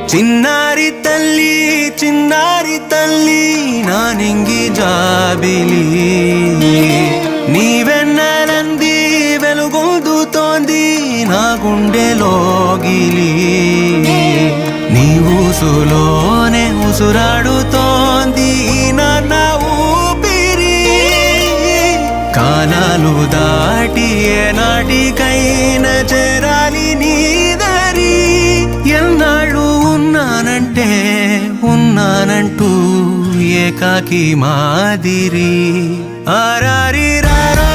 చిన్నారి తల్లి నానింగి జాబిలి నీవెన్నెలంది వెలుగొందుతోంది నా గుండెలోగిలి నీ ఊసులోనే ఉసురాడుతోంది నాన్న ఊపిరి కాలాలు దాటి ఏనాటికైనా చేరాలి నీ దరి ఎన్నాళ్ళు ఉన్నానంటూ ఏకాకి మాదిరి ఆరారి రారా